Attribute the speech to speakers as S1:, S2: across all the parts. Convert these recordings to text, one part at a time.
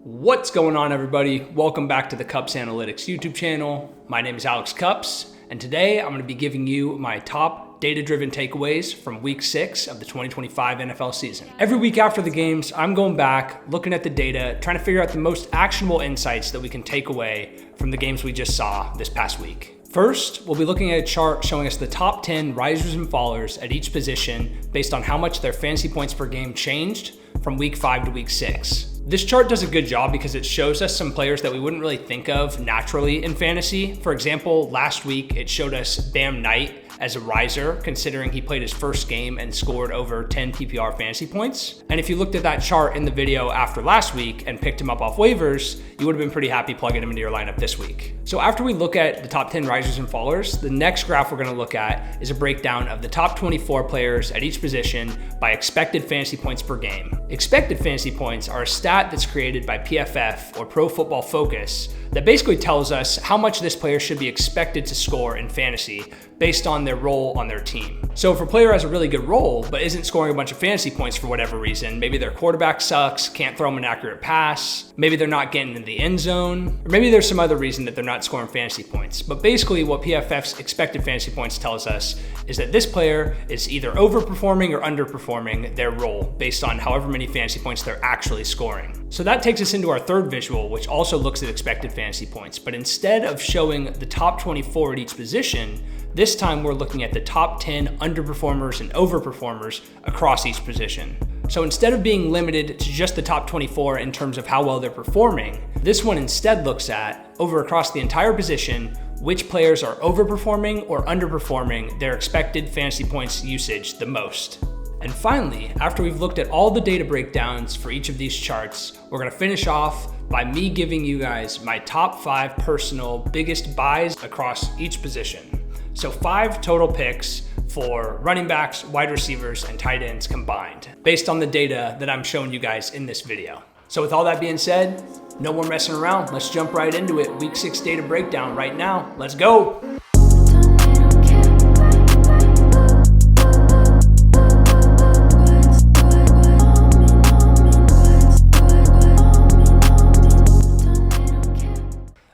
S1: What's going on, everybody? Welcome back to the CUPPS Analytics YouTube channel. My name is Alex CUPPS, and today I'm going to be giving you my top data-driven takeaways from Week 6 of the 2025 NFL season. Every week after the games, I'm going back, looking at the data, trying to figure out the most actionable insights that we can take away from the games we just saw this past week. First, we'll be looking at a chart showing us the top 10 risers and fallers at each position based on how much their fantasy points per game changed from Week 5 to Week 6. This chart does a good job because it shows us some players that we wouldn't really think of naturally in fantasy. For example, last week it showed us Bam Knight as a riser, considering he played his first game and scored over 10 PPR fantasy points. And if you looked at that chart in the video after last week and picked him up off waivers, you would have been pretty happy plugging him into your lineup this week. So after we look at the top 10 risers and fallers, the next graph we're going to look at is a breakdown of the top 24 players at each position by expected fantasy points per game. Expected fantasy points are a stat that's created by PFF, or Pro Football Focus, that basically tells us how much this player should be expected to score in fantasy based on their role on their team. So if a player has a really good role but isn't scoring a bunch of fantasy points for whatever reason, maybe their quarterback sucks, can't throw them an accurate pass, maybe they're not getting in the end zone, or maybe there's some other reason that they're not scoring fantasy points. But basically what PFF's expected fantasy points tells us is that this player is either overperforming or underperforming their role based on however many fantasy points they're actually scoring. So that takes us into our third visual, which also looks at expected fantasy points. But instead of showing the top 24 at each position, this time we're looking at the top 10 underperformers and overperformers across each position. So instead of being limited to just the top 24 in terms of how well they're performing, this one instead looks at, over across the entire position, which players are overperforming or underperforming their expected fantasy points usage the most. And finally, after we've looked at all the data breakdowns for each of these charts, we're gonna finish off by me giving you guys my top 5 personal biggest buys across each position. So 5 total picks for running backs, wide receivers, and tight ends combined, based on the data that I'm showing you guys in this video. So with all that being said, no more messing around. Let's jump right into it. Week 6 data breakdown right now. Let's go.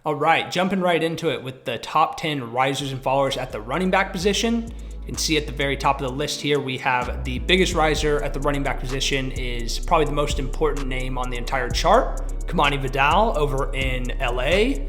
S1: All right, jumping right into it with the top 10 risers and fallers at the running back position. You can see at the very top of the list here, we have the biggest riser at the running back position is probably the most important name on the entire chart, Kimani Vidal over in LA.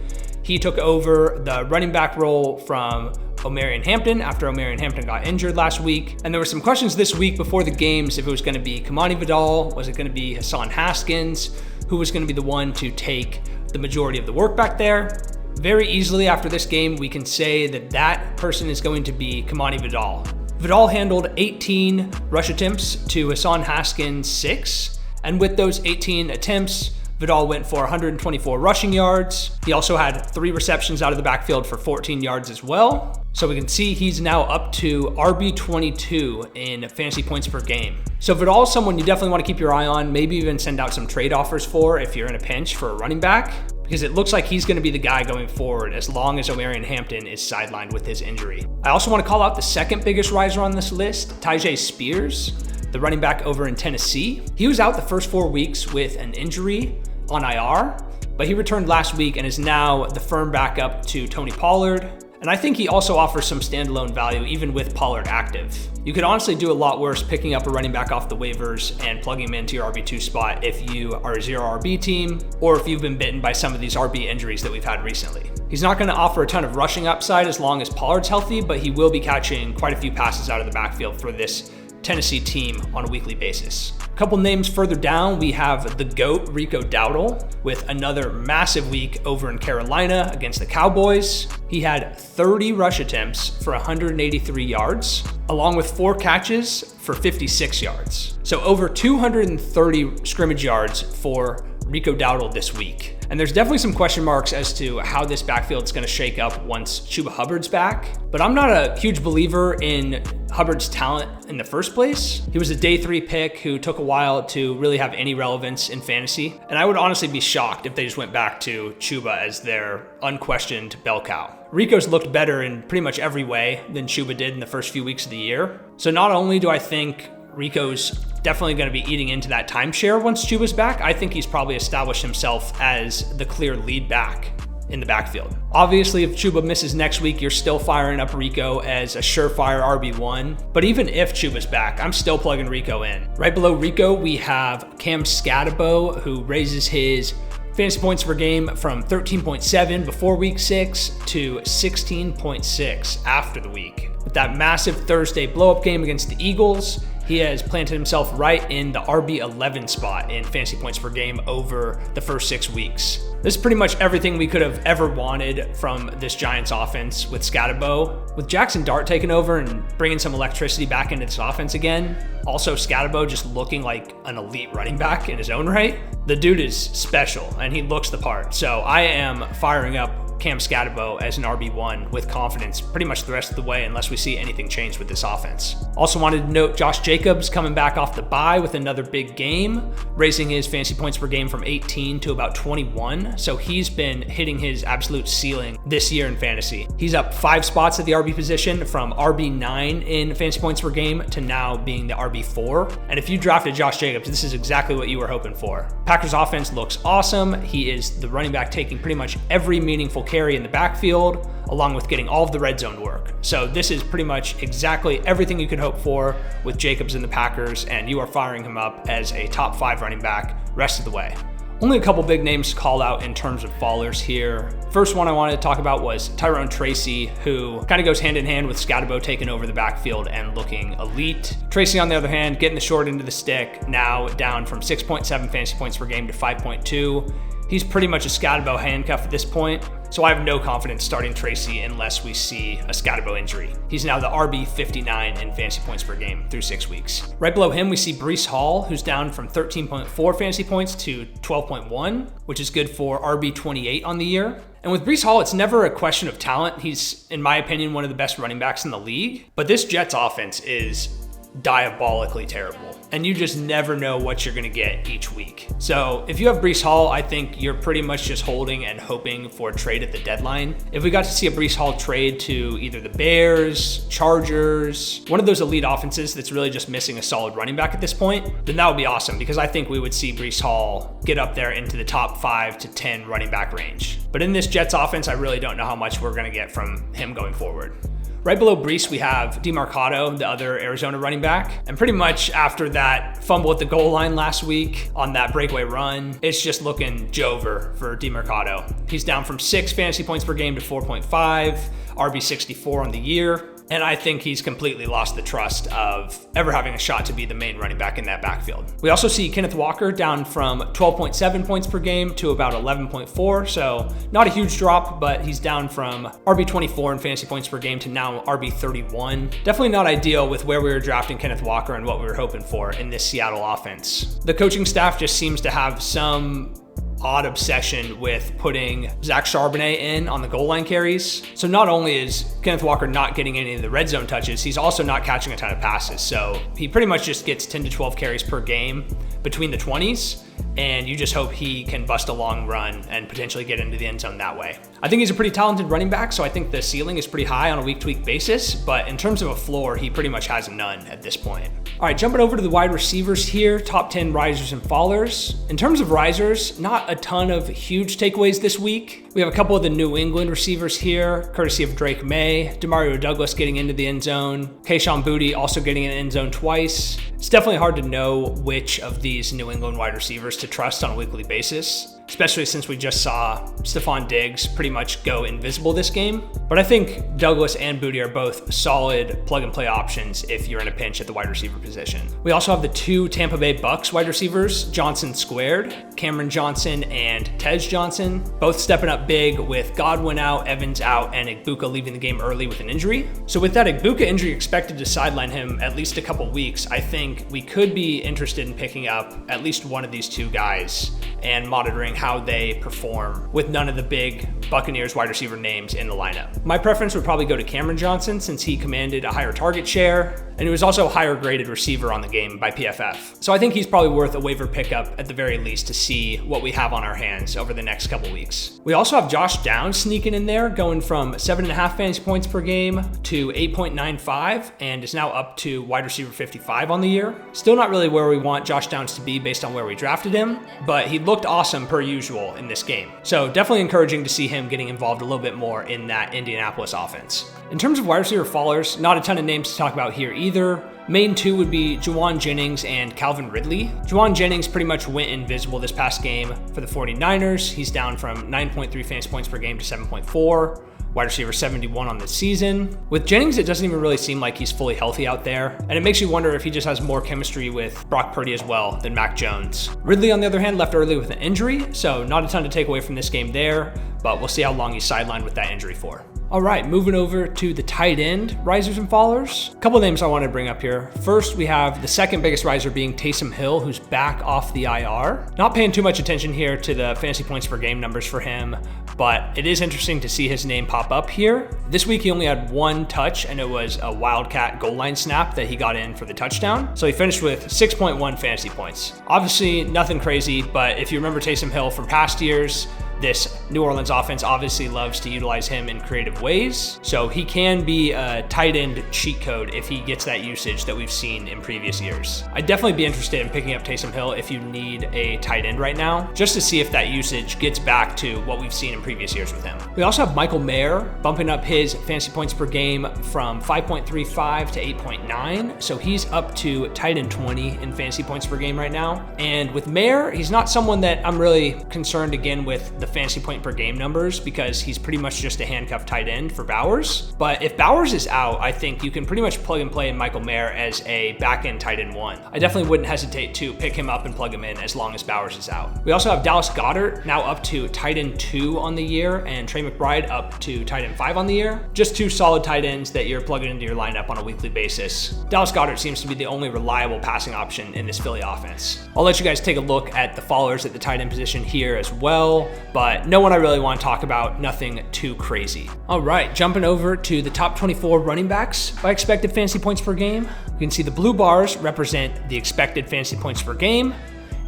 S1: He took over the running back role from Omarion Hampton after Omarion Hampton got injured last week. And there were some questions this week before the games if it was going to be Kimani Vidal, was it going to be Hassan Haskins, who was going to be the one to take the majority of the work back there. Very easily after this game, we can say that that person is going to be Kimani Vidal. Vidal handled 18 rush attempts to Hassan Haskins' 6. And with those 18 attempts, Vidal went for 124 rushing yards. He also had 3 receptions out of the backfield for 14 yards as well. So we can see he's now up to RB22 in fantasy points per game. So Vidal is someone you definitely want to keep your eye on, maybe even send out some trade offers for if you're in a pinch for a running back, because it looks like he's going to be the guy going forward as long as Omarion Hampton is sidelined with his injury. I also want to call out the second biggest riser on this list, Tyjae Spears, the running back over in Tennessee. He was out the first 4 weeks with an injury on IR, but he returned last week and is now the firm backup to Tony Pollard. And I think he also offers some standalone value even with Pollard active. You could honestly do a lot worse picking up a running back off the waivers and plugging him into your RB2 spot if you are a 0 RB team or if you've been bitten by some of these RB injuries that we've had recently. He's not going to offer a ton of rushing upside as long as Pollard's healthy, but he will be catching quite a few passes out of the backfield for this Tennessee team on a weekly basis. A couple names further down, we have the GOAT, Rico Dowdle, with another massive week over in Carolina against the Cowboys. He had 30 rush attempts for 183 yards, along with 4 catches for 56 yards. So over 230 scrimmage yards for Rico Dowdle this week. And there's definitely some question marks as to how this backfield is going to shake up once Chuba Hubbard's back. But I'm not a huge believer in Hubbard's talent in the first place. He was a day 3 pick who took a while to really have any relevance in fantasy. And I would honestly be shocked if they just went back to Chuba as their unquestioned bell cow. Rico's looked better in pretty much every way than Chuba did in the first few weeks of the year. So not only do I think Rico's definitely going to be eating into that timeshare once Chuba's back. I think he's probably established himself as the clear lead back in the backfield. Obviously, if Chuba misses next week, you're still firing up Rico as a surefire RB1. But even if Chuba's back, I'm still plugging Rico in. Right below Rico, we have Cam Skattebo, who raises his fantasy points per game from 13.7 before week 6 to 16.6 after the week. With that massive Thursday blow-up game against the Eagles, he has planted himself right in the RB11 spot in fantasy points per game over the first 6 weeks. This is pretty much everything we could have ever wanted from this Giants offense with Skattebo. With Jackson Dart taking over and bringing some electricity back into this offense again, also Skattebo just looking like an elite running back in his own right, the dude is special and he looks the part. So I am firing up Cam Skattebo as an RB1 with confidence pretty much the rest of the way unless we see anything change with this offense. Also wanted to note Josh Jacobs coming back off the bye with another big game, raising his fantasy points per game from 18 to about 21. So he's been hitting his absolute ceiling this year in fantasy. He's up 5 spots at the RB position from RB9 in fantasy points per game to now being the RB4. And if you drafted Josh Jacobs, this is exactly what you were hoping for. Packers offense looks awesome. He is the running back taking pretty much every meaningful carry in the backfield, along with getting all of the red zone work. So this is pretty much exactly everything you could hope for with Jacobs in the Packers, and you are firing him up as a top 5 running back rest of the way. Only a couple big names to call out in terms of fallers here. First one I wanted to talk about was Tyrone Tracy, who kind of goes hand in hand with Skattebo taking over the backfield and looking elite. Tracy, on the other hand, getting the short end of the stick, now down from 6.7 fantasy points per game to 5.2. He's pretty much a Skattebo handcuff at this point, so I have no confidence starting Tracy unless we see a Skattebo injury. He's now the RB59 in fantasy points per game through 6 weeks. Right below him, we see Breece Hall, who's down from 13.4 fantasy points to 12.1, which is good for RB28 on the year. And with Breece Hall, it's never a question of talent. He's, in my opinion, one of the best running backs in the league, but this Jets offense is diabolically terrible, and you just never know what you're going to get each week. So if you have Breece Hall, I think you're pretty much just holding and hoping for a trade at the deadline. If we got to see a Breece Hall trade to either the Bears, Chargers, one of those elite offenses that's really just missing a solid running back at this point, then that would be awesome, because I think we would see Breece Hall get up there into the top 5 to 10 running back range. But in this Jets offense, I really don't know how much we're going to get from him going forward. Right below Breece, we have Demercado, the other Arizona running back. And pretty much after that fumble at the goal line last week on that breakaway run, it's just looking Jover for Demercado. He's down from 6 fantasy points per game to 4.5, RB64 on the year. And I think he's completely lost the trust of ever having a shot to be the main running back in that backfield. We also see Kenneth Walker down from 12.7 points per game to about 11.4. So not a huge drop, but he's down from RB24 in fantasy points per game to now RB31. Definitely not ideal with where we were drafting Kenneth Walker and what we were hoping for in this Seattle offense. The coaching staff just seems to have some odd obsession with putting Zach Charbonnet in on the goal line carries. So not only is Kenneth Walker not getting any of the red zone touches, he's also not catching a ton of passes. So he pretty much just gets 10 to 12 carries per game between the 20s, and you just hope he can bust a long run and potentially get into the end zone that way. I think he's a pretty talented running back, so I think the ceiling is pretty high on a week-to-week basis, but in terms of a floor, he pretty much has none at this point. All right, jumping over to the wide receivers here, top 10 risers and fallers. In terms of risers, not a ton of huge takeaways this week. We have a couple of the New England receivers here, courtesy of Drake May, Demario Douglas getting into the end zone, Kayshon Boutte also getting in the end zone twice. It's definitely hard to know which of these New England wide receivers to trust on a weekly basis, especially since we just saw Stephon Diggs pretty much go invisible this game. But I think Douglas and Boutte are both solid plug-and-play options if you're in a pinch at the wide receiver position. We also have the 2 Tampa Bay Bucs wide receivers, Johnson squared, Cameron Johnson and Tej Johnson, both stepping up big with Godwin out, Evans out, and Igbuka leaving the game early with an injury. So with that Igbuka injury expected to sideline him at least a couple weeks, I think we could be interested in picking up at least one of these 2 guys and monitoring how they perform with none of the big Buccaneers wide receiver names in the lineup. My preference would probably go to Cameron Johnson since he commanded a higher target share, and he was also a higher graded receiver on the game by PFF. So I think he's probably worth a waiver pickup at the very least to see what we have on our hands over the next couple weeks. We also have Josh Downs sneaking in there, going from 7.5 fantasy points per game to 8.95, and is now up to wide receiver 55 on the year. Still not really where we want Josh Downs to be based on where we drafted him, but he looked awesome per usual in this game. So definitely encouraging to see him getting involved a little bit more in that Indianapolis offense. In terms of wide receiver fallers, not a ton of names to talk about here either. Main two would be Jauan Jennings and Calvin Ridley. Jauan Jennings pretty much went invisible this past game for the 49ers. He's down from 9.3 fantasy points per game to 7.4. Wide receiver 71 on the season. With Jennings, it doesn't even really seem like he's fully healthy out there, and it makes you wonder if he just has more chemistry with Brock Purdy as well than Mac Jones. Ridley, on the other hand, left early with an injury, so not a ton to take away from this game there, but we'll see how long he's sidelined with that injury for. All right, moving over to the tight end risers and fallers. A couple names I want to bring up here. First, we have the second biggest riser being Taysom Hill, who's back off the IR. Not paying too much attention here to the fantasy points per game numbers for him, but it is interesting to see his name pop up here. This week, he only had one touch, and it was a Wildcat goal line snap that he got in for the touchdown. So he finished with 6.1 fantasy points. Obviously, nothing crazy, but if you remember Taysom Hill from past years, this New Orleans offense obviously loves to utilize him in creative ways, so he can be a tight end cheat code if he gets that usage that we've seen in previous years. I'd definitely be interested in picking up Taysom Hill if you need a tight end right now, just to see if that usage gets back to what we've seen in previous years with him. We also have Michael Mayer bumping up his fantasy points per game from 5.35 to 8.9, so he's up to tight end 20 in fantasy points per game right now. And with Mayer, he's not someone that I'm really concerned again with the fantasy point per game numbers because he's pretty much just a handcuffed tight end for Bowers. But if Bowers is out, I think you can pretty much plug and play Michael Mayer as a back end tight end one. I definitely wouldn't hesitate to pick him up and plug him in as long as Bowers is out. We also have Dallas Goedert now up to tight end 2 on the year, and Trey McBride up to tight end 5 on the year. Just two solid tight ends that you're plugging into your lineup on a weekly basis. Dallas Goedert seems to be the only reliable passing option in this Philly offense. I'll let you guys take a look at the followers at the tight end position here as well, but no one I really want to talk about, nothing too crazy. All right, jumping over to the top 24 running backs by expected fantasy points per game. You can see the blue bars represent the expected fantasy points per game,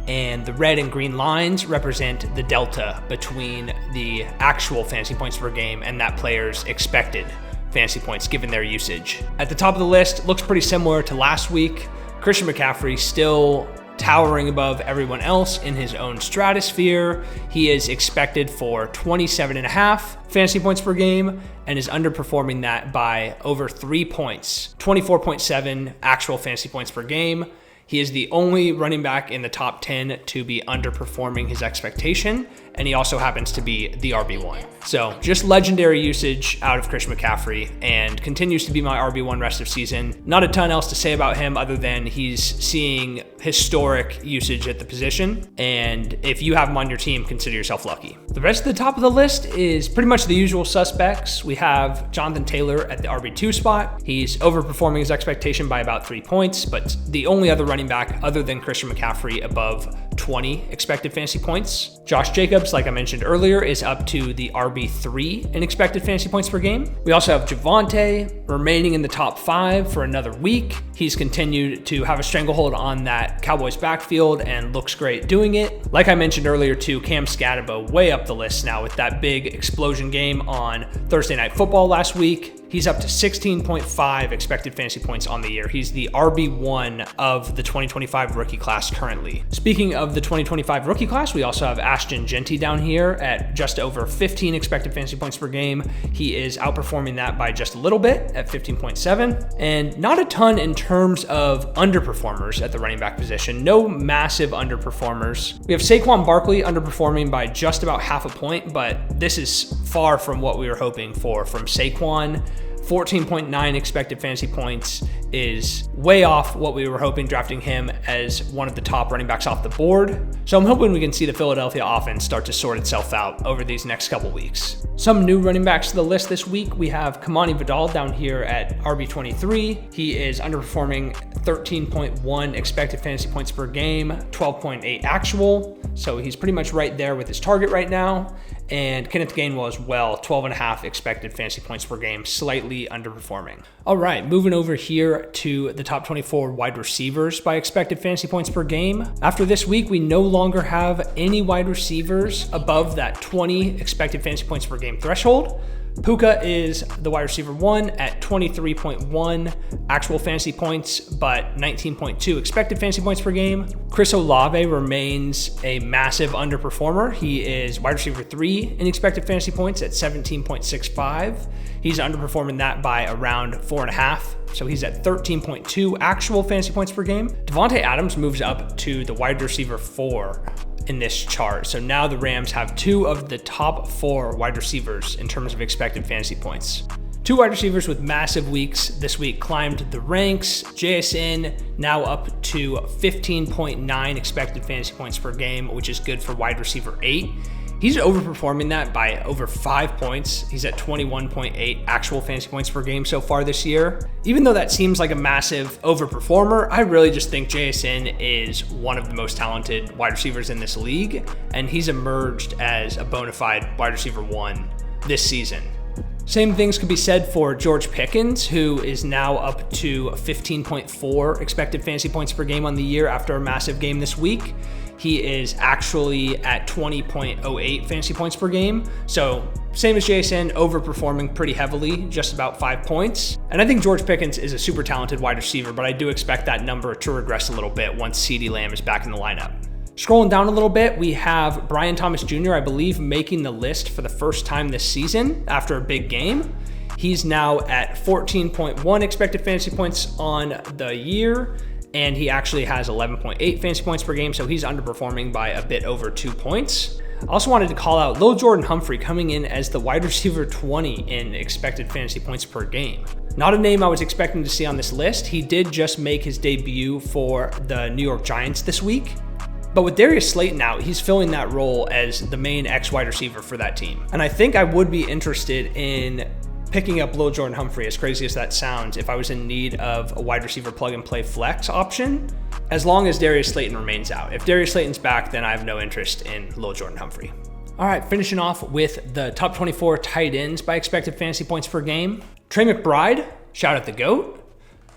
S1: and the red and green lines represent the delta between the actual fantasy points per game and that player's expected fantasy points given their usage. At the top of the list, looks pretty similar to last week. Christian McCaffrey still towering above everyone else in his own stratosphere. He is expected for 27.5 fantasy points per game and is underperforming that by over 3 points, 24.7 actual fantasy points per game. He is the only running back in the top 10 to be underperforming his expectation, and he also happens to be the RB1. So just legendary usage out of Christian McCaffrey, and continues to be my RB1 rest of season. Not a ton else to say about him other than he's seeing historic usage at the position, and if you have him on your team, consider yourself lucky. The rest of the top of the list is pretty much the usual suspects. We have Jonathan Taylor at the RB2 spot. He's overperforming his expectation by about 3 points, but the only other running back other than Christian McCaffrey above 20 expected fantasy points. Josh Jacobs, like I mentioned earlier, is up to the RB3 in expected fantasy points per game. We also have Javonte remaining in the top 5 for another week. He's continued to have a stranglehold on that Cowboys backfield and looks great doing it. Like I mentioned earlier too, Cam Skattebo way up the list now with that big explosion game on Thursday Night Football last week. He's up to 16.5 expected fantasy points on the year. He's the RB1 of the 2025 rookie class currently. Speaking of the 2025 rookie class, we also have Ashton Jeanty down here at just over 15 expected fantasy points per game. He is outperforming that by just a little bit at 15.7, and not a ton in terms of underperformers at the running back position. No massive underperformers. We have Saquon Barkley underperforming by just about half a point, but this is far from what we were hoping for from Saquon. 14.9 expected fantasy points is way off what we were hoping drafting him as one of the top running backs off the board. So I'm hoping we can see the Philadelphia offense start to sort itself out over these next couple weeks. Some new running backs to the list this week. We have Kimani Vidal down here at RB23. He is underperforming 13.1 expected fantasy points per game, 12.8 actual. So he's pretty much right there with his target right now. And Kenneth Gainwell as well, 12.5 expected fantasy points per game, slightly underperforming. All right, moving over here to the top 24 wide receivers by expected fantasy points per game. After this week, we no longer have any wide receivers above that 20 expected fantasy points per game threshold. Puka is the wide receiver 1 at 23.1 actual fantasy points, but 19.2 expected fantasy points per game. Chris Olave remains a massive underperformer. He is wide receiver 3 in expected fantasy points at 17.65. He's underperforming that by around 4.5. So he's at 13.2 actual fantasy points per game. Devontae Adams moves up to the wide receiver 4 in this chart. So now the Rams have 2 of the top 4 wide receivers in terms of expected fantasy points. 2 wide receivers with massive weeks this week climbed the ranks. JSN now up to 15.9 expected fantasy points per game, which is good for wide receiver 8. He's overperforming that by over 5 points. He's at 21.8 actual fantasy points per game so far this year. Even though that seems like a massive overperformer, I really just think JSN is one of the most talented wide receivers in this league, and he's emerged as a bona fide wide receiver 1 this season. Same things could be said for George Pickens, who is now up to 15.4 expected fantasy points per game on the year after a massive game this week. He is actually at 20.08 fantasy points per game. So same as Jason, overperforming pretty heavily, just about 5 points. And I think George Pickens is a super talented wide receiver, but I do expect that number to regress a little bit once CeeDee Lamb is back in the lineup. Scrolling down a little bit, we have Brian Thomas Jr., I believe, making the list for the first time this season after a big game. He's now at 14.1 expected fantasy points on the year, and he actually has 11.8 fantasy points per game, so he's underperforming by a bit over 2 points. I also wanted to call out Lil'Jordan Humphrey coming in as the wide receiver 20 in expected fantasy points per game. Not a name I was expecting to see on this list. He did just make his debut for the New York Giants this week. But with Darius Slayton out, he's filling that role as the main X-wide receiver for that team. And I think I would be interested in picking up Lil'Jordan Humphrey, as crazy as that sounds, if I was in need of a wide receiver plug-and-play flex option, as long as Darius Slayton remains out. If Darius Slayton's back, then I have no interest in Lil'Jordan Humphrey. All right, finishing off with the top 24 tight ends by expected fantasy points per game. Trey McBride, shout out the GOAT,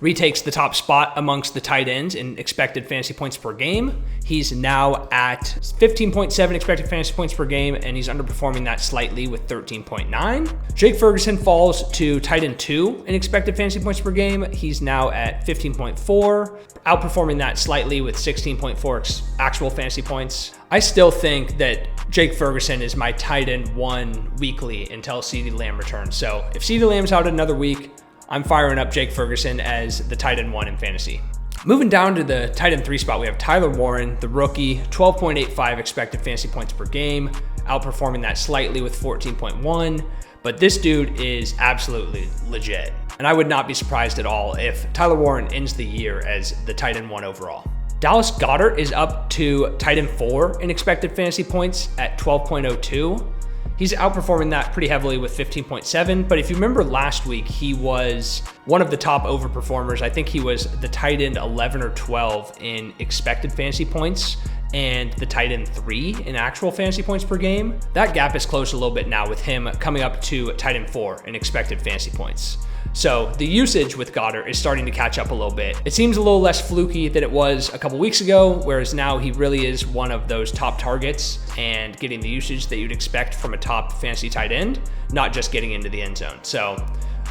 S1: retakes the top spot amongst the tight ends in expected fantasy points per game. He's now at 15.7 expected fantasy points per game, and he's underperforming that slightly with 13.9. Jake Ferguson falls to tight end 2 in expected fantasy points per game. He's now at 15.4, outperforming that slightly with 16.4 actual fantasy points. I still think that Jake Ferguson is my tight end 1 weekly until CeeDee Lamb returns. So if CeeDee Lamb's out another week, I'm firing up Jake Ferguson as the tight end 1 in fantasy. Moving down to the tight end 3 spot, we have Tyler Warren, the rookie, 12.85 expected fantasy points per game, outperforming that slightly with 14.1. But this dude is absolutely legit. And I would not be surprised at all if Tyler Warren ends the year as the tight end 1 overall. Dallas Goedert is up to tight end 4 in expected fantasy points at 12.02. He's outperforming that pretty heavily with 15.7, but if you remember last week, he was one of the top overperformers. I think he was the tight end 11 or 12 in expected fantasy points and the tight end 3 in actual fantasy points per game. That gap is closed a little bit now with him coming up to tight end 4 in expected fantasy points. So the usage with Goddard is starting to catch up a little bit. It seems a little less fluky than it was a couple weeks ago, whereas now he really is one of those top targets and getting the usage that you'd expect from a top fantasy tight end, not just getting into the end zone. So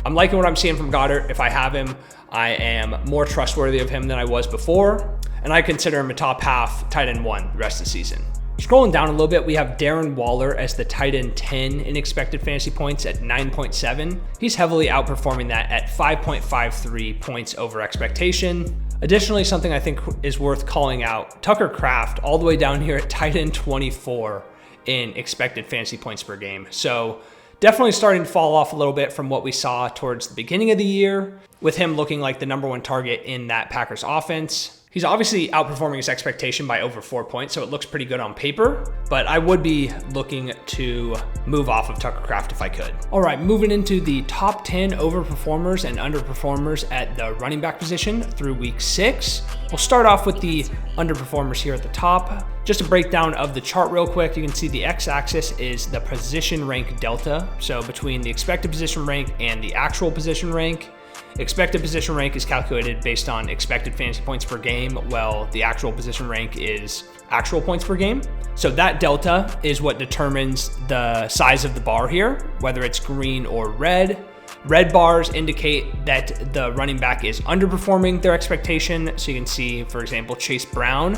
S1: I'm liking what I'm seeing from Goddard. If I have him, I am more trustworthy of him than I was before, and I consider him a top half tight end 1 the rest of the season. Scrolling down a little bit, we have Darren Waller as the tight end 10 in expected fantasy points at 9.7. He's heavily outperforming that at 5.53 points over expectation. Additionally, something I think is worth calling out, Tucker Kraft all the way down here at tight end 24 in expected fantasy points per game. So definitely starting to fall off a little bit from what we saw towards the beginning of the year, with him looking like the number 1 target in that Packers offense. He's obviously outperforming his expectation by over 4 points, so it looks pretty good on paper, but I would be looking to move off of Tucker Kraft if I could. All right, moving into the top 10 overperformers and underperformers at the running back position through week 6. We'll start off with the underperformers here at the top. Just a breakdown of the chart real quick. You can see the x-axis is the position rank delta. So between the expected position rank and the actual position rank. Expected position rank is calculated based on expected fantasy points per game, while the actual position rank is actual points per game. So that delta is what determines the size of the bar here, whether it's green or red. Red bars indicate that the running back is underperforming their expectation. So you can see, for example, Chase Brown,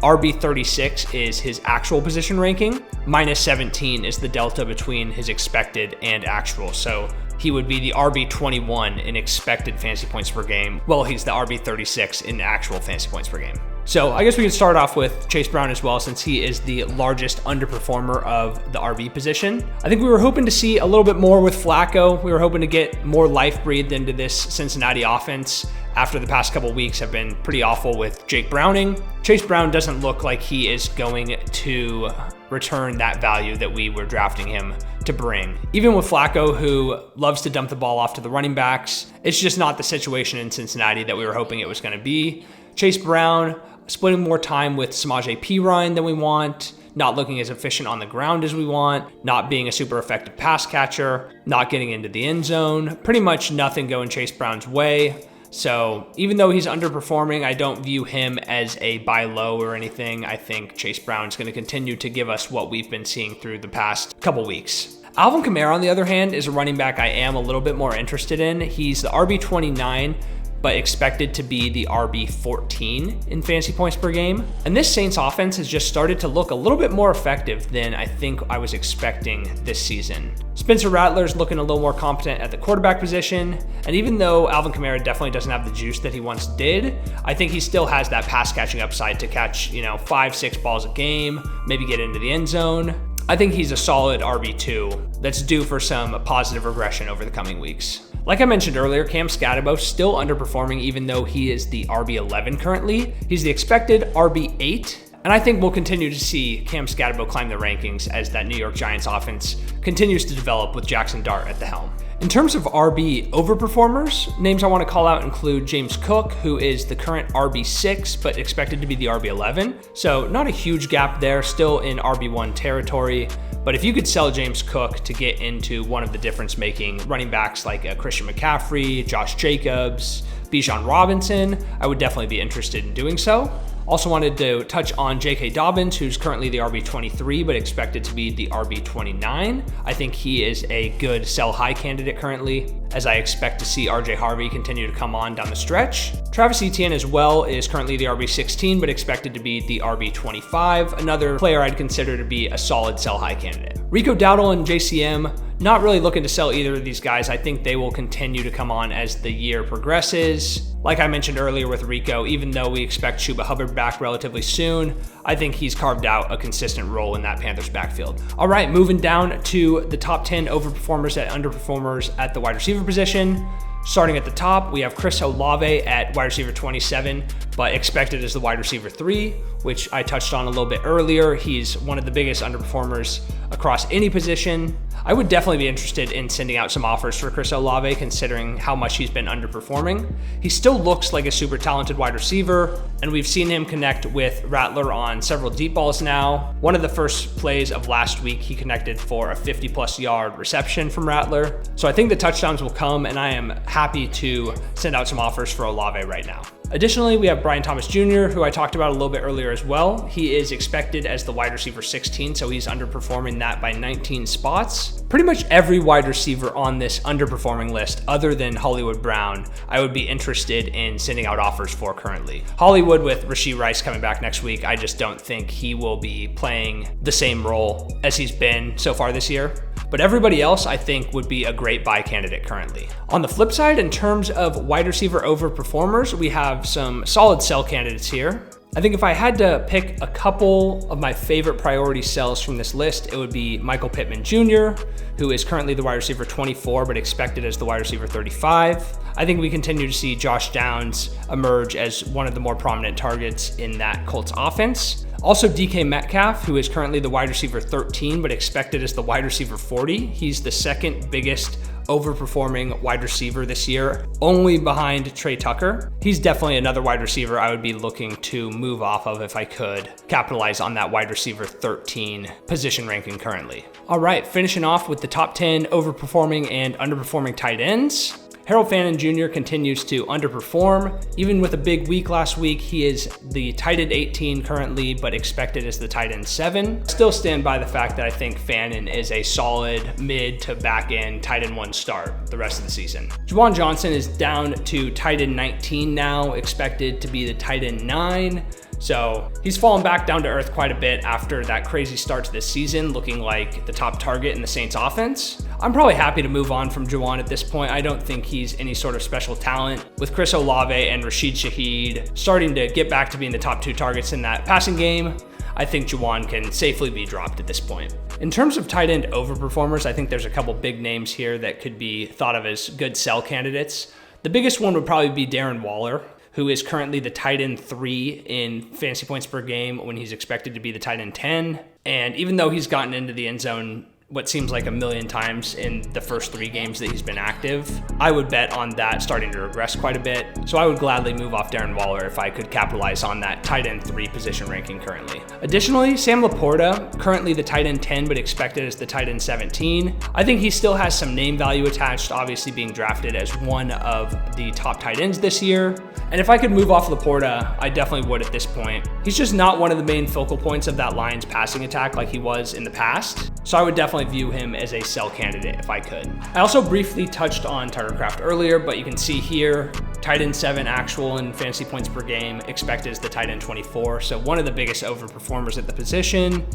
S1: RB36 is his actual position ranking. Minus 17 is the delta between his expected and actual. So he would be the RB21 in expected fantasy points per game, while he's the RB36 in actual fantasy points per game. So I guess we can start off with Chase Brown as well, since he is the largest underperformer of the RB position. I think we were hoping to see a little bit more with Flacco. We were hoping to get more life breathed into this Cincinnati offense after the past couple weeks have been pretty awful with Jake Browning. Chase Brown doesn't look like he is going to return that value that we were drafting him to bring. Even with Flacco, who loves to dump the ball off to the running backs, it's just not the situation in Cincinnati that we were hoping it was going to be. Chase Brown splitting more time with Samaje Perine than we want, not looking as efficient on the ground as we want, not being a super effective pass catcher, not getting into the end zone, pretty much nothing going Chase Brown's way. So even though he's underperforming, I don't view him as a buy low or anything. I think Chase Brown's going to continue to give us what we've been seeing through the past couple weeks. Alvin Kamara, on the other hand, is a running back I am a little bit more interested in. He's the RB29, but expected to be the RB14 in fantasy points per game. And this Saints offense has just started to look a little bit more effective than I think I was expecting this season. Spencer Rattler's looking a little more competent at the quarterback position. And even though Alvin Kamara definitely doesn't have the juice that he once did, I think he still has that pass catching upside to catch, 5-6 balls a game, maybe get into the end zone. I think he's a solid RB2 that's due for some positive regression over the coming weeks. Like I mentioned earlier, Cam Skattebo still underperforming even though he is the RB11 currently. He's the expected RB8. And I think we'll continue to see Cam Skattebo climb the rankings as that New York Giants offense continues to develop with Jackson Dart at the helm. In terms of RB overperformers, names I want to call out include James Cook, who is the current RB6, but expected to be the RB11. So not a huge gap there, still in RB1 territory. But if you could sell James Cook to get into one of the difference-making running backs like Christian McCaffrey, Josh Jacobs, Bijan Robinson, I would definitely be interested in doing so. Also wanted to touch on J.K. Dobbins, who's currently the RB23, but expected to be the RB29. I think he is a good sell-high candidate currently, as I expect to see R.J. Harvey continue to come on down the stretch. Travis Etienne as well is currently the RB16, but expected to be the RB25, another player I'd consider to be a solid sell-high candidate. Rico Dowdle and JCM, not really looking to sell either of these guys. I think they will continue to come on as the year progresses. Like I mentioned earlier with Rico, even though we expect Chuba Hubbard back relatively soon, I think he's carved out a consistent role in that Panthers backfield. All right, moving down to the top 10 overperformers and underperformers at the wide receiver position. Starting at the top, we have Chris Olave at wide receiver 27, but expected as the wide receiver 3, which I touched on a little bit earlier. He's one of the biggest underperformers across any position. I would definitely be interested in sending out some offers for Chris Olave, considering how much he's been underperforming. He still looks like a super talented wide receiver, and we've seen him connect with Rattler on several deep balls now. One of the first plays of last week, he connected for a 50-plus yard reception from Rattler. So I think the touchdowns will come, and I am happy to send out some offers for Olave right now. Additionally, we have Brian Thomas Jr., who I talked about a little bit earlier as well. He is expected as the wide receiver 16, so he's underperforming that by 19 spots. Pretty much every wide receiver on this underperforming list, other than Hollywood Brown, I would be interested in sending out offers for currently. Hollywood, with Rashee Rice coming back next week, I just don't think he will be playing the same role as he's been so far this year. But everybody else, I think, would be a great buy candidate currently. On the flip side, in terms of wide receiver overperformers, we have some solid sell candidates here. I think if I had to pick a couple of my favorite priority sells from this list, it would be Michael Pittman Jr., who is currently the wide receiver 24, but expected as the wide receiver 35. I think we continue to see Josh Downs emerge as one of the more prominent targets in that Colts offense. Also DK Metcalf, who is currently the wide receiver 13, but expected as the wide receiver 40. He's the second biggest overperforming wide receiver this year, only behind Trey Tucker. He's definitely another wide receiver I would be looking to move off of if I could capitalize on that wide receiver 13 position ranking currently. All right, finishing off with the top 10 overperforming and underperforming tight ends. Harold Fannin Jr. continues to underperform. Even with a big week last week, he is the tight end 18 currently, but expected as the tight end 7. Still stand by the fact that I think Fannin is a solid mid to back end tight end 1 start the rest of the season. Juwan Johnson is down to tight end 19 now, expected to be the tight end 9. So he's fallen back down to earth quite a bit after that crazy start to this season, looking like the top target in the Saints offense. I'm probably happy to move on from Juwan at this point. I don't think he's any sort of special talent. With Chris Olave and Rashid Shaheed starting to get back to being the top 2 targets in that passing game, I think Juwan can safely be dropped at this point. In terms of tight end overperformers, I think there's a couple big names here that could be thought of as good sell candidates. The biggest one would probably be Darren Waller, who is currently the tight end 3 in fantasy points per game when he's expected to be the tight end 10. And even though he's gotten into the end zone what seems like a million times in the first 3 games that he's been active, I would bet on that starting to regress quite a bit. So I would gladly move off Darren Waller if I could capitalize on that tight end 3 position ranking currently. Additionally, Sam Laporta, currently the tight end 10, but expected as the tight end 17. I think he still has some name value attached, obviously being drafted as one of the top tight ends this year. And if I could move off Laporta, I definitely would at this point. He's just not one of the main focal points of that Lions passing attack like he was in the past. So I would definitely view him as a sell candidate if I could. I also briefly touched on Tucker Kraft earlier, but you can see here, tight end 7 actual in fantasy points per game, expected as the tight end 24. So one of the biggest overperformers at the position.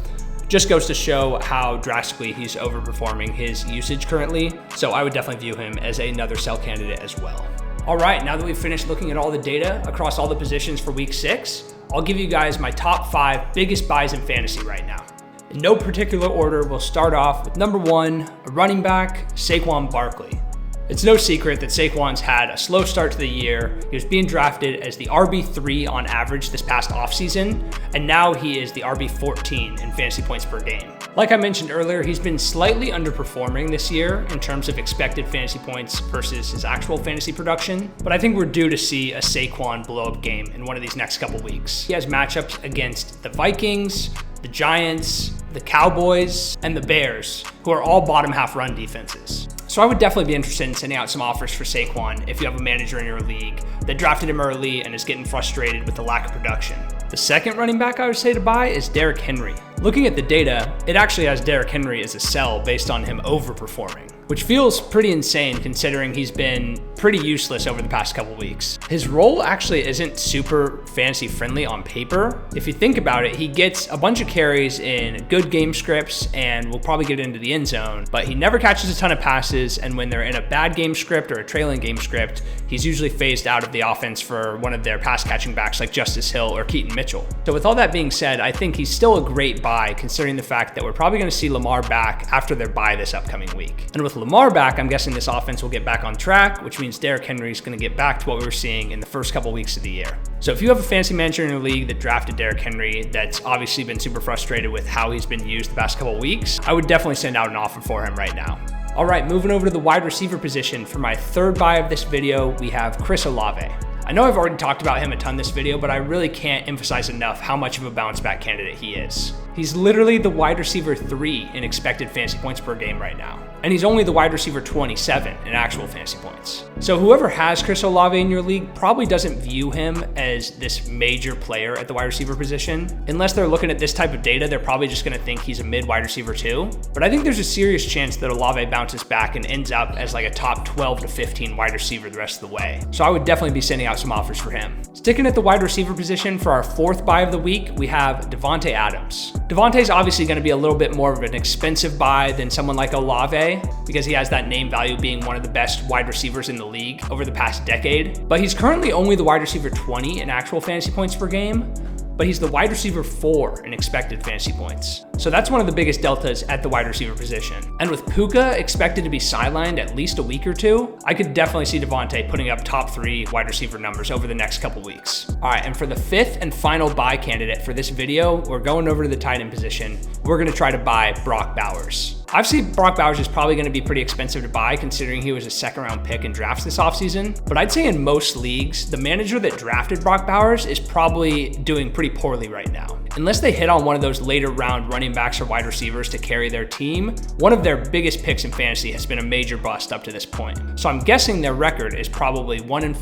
S1: Just goes to show how drastically he's overperforming his usage currently. So I would definitely view him as another sell candidate as well. All right, now that we've finished looking at all the data across all the positions for week 6, I'll give you guys my top 5 biggest buys in fantasy right now. In no particular order, we'll start off with number 1, a running back, Saquon Barkley. It's no secret that Saquon's had a slow start to the year. He was being drafted as the RB3 on average this past offseason, and now he is the RB14 in fantasy points per game. Like I mentioned earlier, he's been slightly underperforming this year in terms of expected fantasy points versus his actual fantasy production, but I think we're due to see a Saquon blow-up game in one of these next couple weeks. He has matchups against the Vikings, the Giants, the Cowboys, and the Bears, who are all bottom half run defenses. So I would definitely be interested in sending out some offers for Saquon if you have a manager in your league that drafted him early and is getting frustrated with the lack of production. The second running back I would say to buy is Derrick Henry. Looking at the data, it actually has Derrick Henry as a sell based on him overperforming, which feels pretty insane considering he's been pretty useless over the past couple weeks. His role actually isn't super fantasy friendly on paper. If you think about it, he gets a bunch of carries in good game scripts and will probably get into the end zone, but he never catches a ton of passes, and when they're in a bad game script or a trailing game script, he's usually phased out of the offense for one of their pass catching backs like Justice Hill or Keaton Mitchell. So with all that being said, I think he's still a great buy considering the fact that we're probably going to see Lamar back after their bye this upcoming week. And with Lamar back, I'm guessing this offense will get back on track, which means Derrick Henry is going to get back to what we were seeing in the first couple weeks of the year. So if you have a fantasy manager in your league that drafted Derrick Henry that's obviously been super frustrated with how he's been used the past couple weeks, I would definitely send out an offer for him right now. All right, moving over to the wide receiver position. For my third buy of this video, we have Chris Olave. I know I've already talked about him a ton this video, but I really can't emphasize enough how much of a bounce back candidate he is. He's literally the wide receiver 3 in expected fantasy points per game right now. And he's only the wide receiver 27 in actual fantasy points. So whoever has Chris Olave in your league probably doesn't view him as this major player at the wide receiver position. Unless they're looking at this type of data, they're probably just gonna think he's a mid wide receiver 2. But I think there's a serious chance that Olave bounces back and ends up as like a top 12 to 15 wide receiver the rest of the way. So I would definitely be sending out some offers for him. Sticking at the wide receiver position for our fourth buy of the week, we have Davante Adams. Davante's obviously going to be a little bit more of an expensive buy than someone like Olave because he has that name value being one of the best wide receivers in the league over the past decade. But he's currently only the wide receiver 20 in actual fantasy points per game. but he's the wide receiver 4 in expected fantasy points. So that's one of the biggest deltas at the wide receiver position. And with Puka expected to be sidelined at least a week or two, I could definitely see Devontae putting up top 3 wide receiver numbers over the next couple weeks. All right, and for the 5th and final buy candidate for this video, we're going over to the tight end position. We're gonna try to buy Brock Bowers. Obviously, Brock Bowers is probably going to be pretty expensive to buy considering he was a 2nd-round pick in drafts this offseason. But I'd say in most leagues, the manager that drafted Brock Bowers is probably doing pretty poorly right now. Unless they hit on one of those later round running backs or wide receivers to carry their team, one of their biggest picks in fantasy has been a major bust up to this point. So I'm guessing their record is probably 1-5,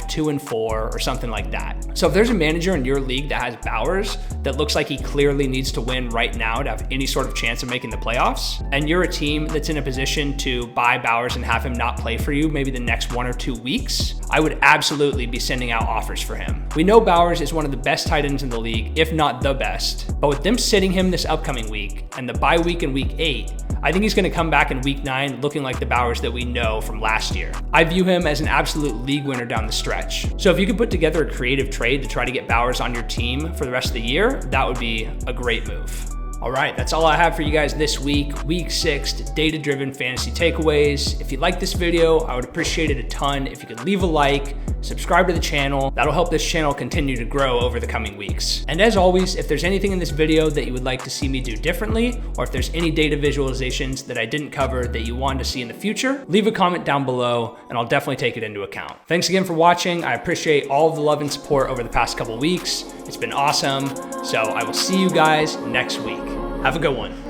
S1: 2-4, or something like that. So if there's a manager in your league that has Bowers that looks like he clearly needs to win right now to have any sort of chance of making the playoffs, and you're a team that's in a position to buy Bowers and have him not play for you maybe the next 1 or 2 weeks, I would absolutely be sending out offers for him. We know Bowers is one of the best tight ends in the league, if not the best, but with them sitting him this upcoming week and the bye week in week 8, I think he's going to come back in week 9 looking like the Bowers that we know from last year. I view him as an absolute league winner down the stretch. So if you could put together a creative trade to try to get Bowers on your team for the rest of the year, that would be a great move. All right, that's all I have for you guys this week, week 6, data-driven fantasy takeaways. If you like this video, I would appreciate it a ton if you could leave a like, subscribe to the channel. That'll help this channel continue to grow over the coming weeks. And as always, if there's anything in this video that you would like to see me do differently, or if there's any data visualizations that I didn't cover that you want to see in the future, leave a comment down below and I'll definitely take it into account. Thanks again for watching. I appreciate all of the love and support over the past couple weeks. It's been awesome. So I will see you guys next week. Have a good one.